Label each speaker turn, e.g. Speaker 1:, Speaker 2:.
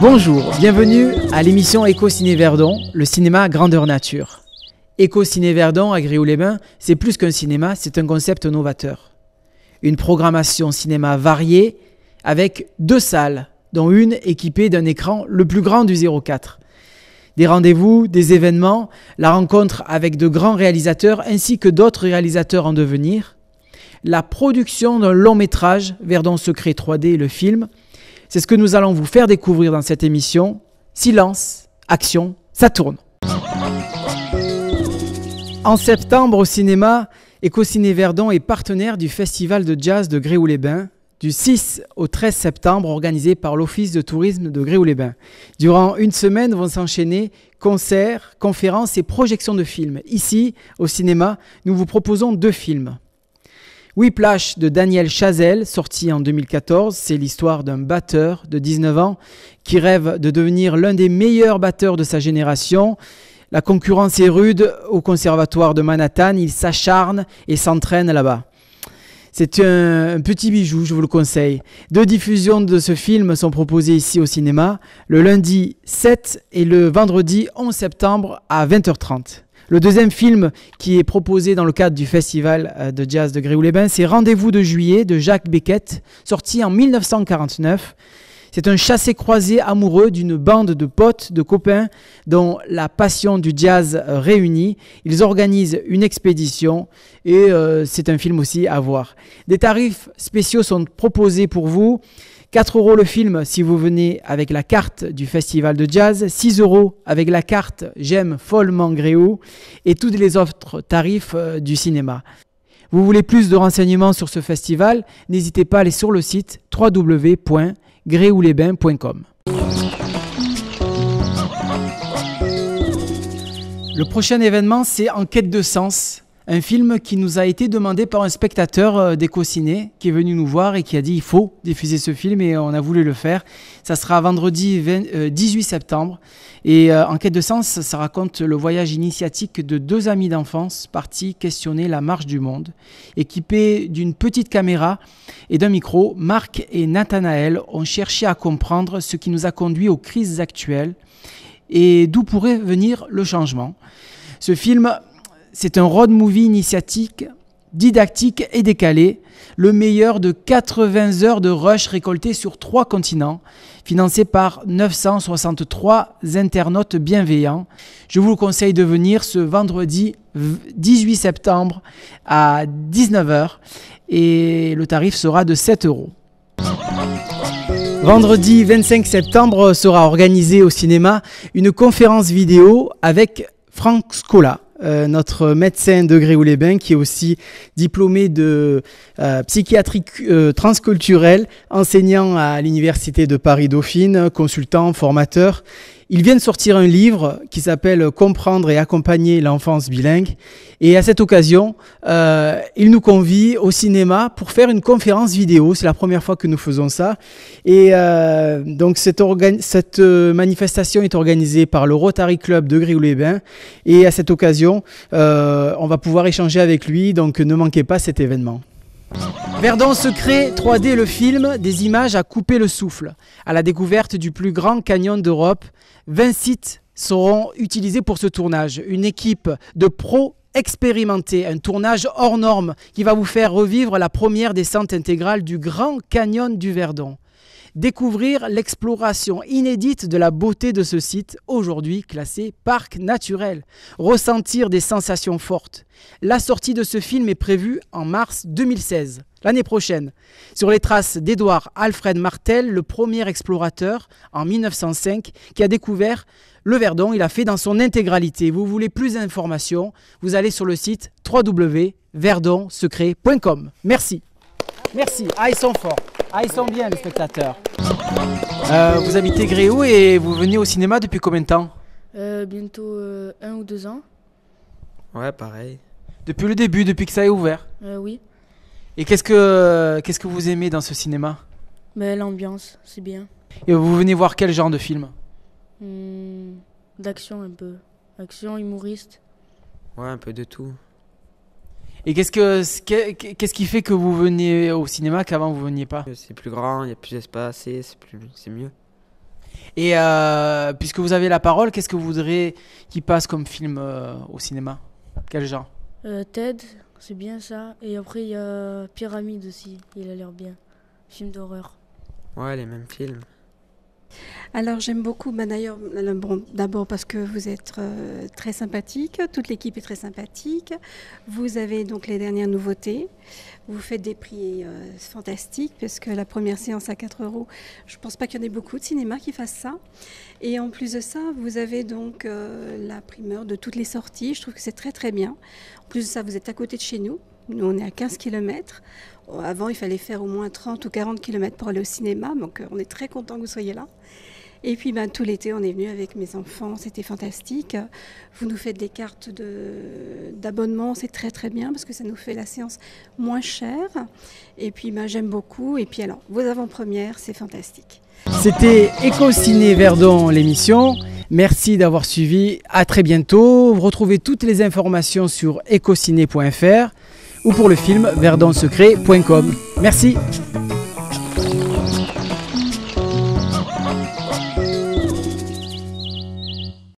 Speaker 1: Bonjour, bienvenue à l'émission Éco-Ciné Verdon, le cinéma grandeur nature. Éco-Ciné Verdon à Gréoux-les-Bains, c'est plus qu'un cinéma, c'est un concept novateur. Une programmation cinéma variée avec 2 salles, dont une équipée d'un écran le plus grand du 04. Des rendez-vous, des événements, la rencontre avec de grands réalisateurs ainsi que d'autres réalisateurs en devenir, la production d'un long métrage, Verdon Secret 3D, le film. C'est ce que nous allons vous faire découvrir dans cette émission. Silence, action, ça tourne. En septembre au cinéma, Éco-Ciné Verdon est partenaire du Festival de jazz de Gréoux-les-Bains, du 6 au 13 septembre, organisé par l'Office de tourisme de Gréoux-les-Bains. Durant une semaine vont s'enchaîner concerts, conférences et projections de films. Ici, au cinéma, nous vous proposons 2 films. Whiplash de Daniel Chazelle, sorti en 2014, c'est l'histoire d'un batteur de 19 ans qui rêve de devenir l'un des meilleurs batteurs de sa génération. La concurrence est rude au conservatoire de Manhattan, il s'acharne et s'entraîne là-bas. C'est un petit bijou, je vous le conseille. 2 diffusions de ce film sont proposées ici au cinéma, le lundi 7 et le vendredi 11 septembre à 20h30. Le deuxième film qui est proposé dans le cadre du Festival de jazz de Gréoux-les-Bains, c'est Rendez-vous de juillet de Jacques Beckett, sorti en 1949. C'est un chassé-croisé amoureux d'une bande de potes, de copains, dont la passion du jazz réunie. Ils organisent une expédition et c'est un film aussi à voir. Des tarifs spéciaux sont proposés pour vous. 4 € le film si vous venez avec la carte du Festival de jazz, 6 € avec la carte J'aime follement Gréoux et tous les autres tarifs du cinéma. Vous voulez plus de renseignements sur ce festival? N'hésitez pas à aller sur le site www.gréoulesbains.com. Le prochain événement, c'est En quête de sens. Un film qui nous a été demandé par un spectateur d'Éco-Ciné qui est venu nous voir et qui a dit il faut diffuser ce film et on a voulu le faire. Ça sera vendredi 18 septembre et En quête de sens, ça raconte le voyage initiatique de 2 amis d'enfance partis questionner la marche du monde. Équipés d'une petite caméra et d'un micro, Marc et Nathanaël ont cherché à comprendre ce qui nous a conduit aux crises actuelles et d'où pourrait venir le changement. Ce film, c'est un road movie initiatique, didactique et décalé, le meilleur de 80 heures de rush récoltées sur 3 continents, financé par 963 internautes bienveillants. Je vous conseille de venir ce vendredi 18 septembre à 19h et le tarif sera de 7 €. Vendredi 25 septembre sera organisée au cinéma une conférence vidéo avec Franck Scola. Notre médecin de Gréoux-les-Bains qui est aussi diplômé de psychiatrie transculturelle, enseignant à l'université de Paris-Dauphine, consultant, formateur. Il vient de sortir un livre qui s'appelle « Comprendre et accompagner l'enfance bilingue ». Et à cette occasion, il nous convie au cinéma pour faire une conférence vidéo. C'est la première fois que nous faisons ça. Et donc cette manifestation est organisée par le Rotary Club de Gréoux-les-Bains. Et à cette occasion, on va pouvoir échanger avec lui. Donc ne manquez pas cet événement. Verdon Secret 3D, le film, des images à couper le souffle. À la découverte du plus grand canyon d'Europe, 20 sites seront utilisés pour ce tournage. Une équipe de pros expérimentés, un tournage hors norme qui va vous faire revivre la première descente intégrale du Grand Canyon du Verdon. Découvrir l'exploration inédite de la beauté de ce site, aujourd'hui classé parc naturel. Ressentir des sensations fortes. La sortie de ce film est prévue en mars 2016, l'année prochaine. Sur les traces d'Édouard Alfred Martel, le premier explorateur en 1905 qui a découvert le Verdon, il a fait dans son intégralité. Vous voulez plus d'informations, vous allez sur le site www.verdonsecret.com. Merci. Merci. Ah, ils sont forts. Ah, ils sont bien, les spectateurs. Vous habitez Gréoux et vous venez au cinéma depuis combien de temps?
Speaker 2: Bientôt 1 ou 2 ans.
Speaker 3: Ouais, pareil.
Speaker 1: Depuis le début, depuis que ça est ouvert?
Speaker 2: Oui.
Speaker 1: Et qu'est-ce que vous aimez dans ce cinéma?
Speaker 2: L'ambiance, c'est bien.
Speaker 1: Et vous venez voir quel genre de film?
Speaker 2: D'action un peu. Action, humoriste.
Speaker 3: Ouais, un peu de tout.
Speaker 1: Et qu'est-ce qui fait que vous venez au cinéma qu'avant vous veniez pas?
Speaker 3: C'est plus grand, il y a plus d'espace, c'est mieux.
Speaker 1: Et puisque vous avez la parole, qu'est-ce que vous voudriez qu'il passe comme film au cinéma? Quel genre?
Speaker 2: Ted, c'est bien ça. Et après, il y a Pyramide aussi. Il a l'air bien. Film d'horreur.
Speaker 3: Ouais, les mêmes films.
Speaker 4: Alors j'aime beaucoup, d'ailleurs, bon, d'abord parce que vous êtes très sympathique, toute l'équipe est très sympathique. Vous avez donc les dernières nouveautés. Vous faites des prix fantastiques parce que la première séance à 4 €, je ne pense pas qu'il y en ait beaucoup de cinémas qui fassent ça. Et en plus de ça, vous avez donc la primeur de toutes les sorties. Je trouve que c'est très très bien. En plus de ça, vous êtes à côté de chez nous. Nous, on est à 15 km. Avant, il fallait faire au moins 30 ou 40 km pour aller au cinéma. Donc, on est très content que vous soyez là. Et puis, tout l'été, on est venu avec mes enfants. C'était fantastique. Vous nous faites des cartes d'abonnement. C'est très, très bien parce que ça nous fait la séance moins chère. Et puis, j'aime beaucoup. Et puis, alors, vos avant-premières, c'est fantastique.
Speaker 1: C'était Éco-Ciné Verdon, l'émission. Merci d'avoir suivi. À très bientôt. Vous retrouvez toutes les informations sur ecociné.fr ou pour le film verdonsecret.com. Merci.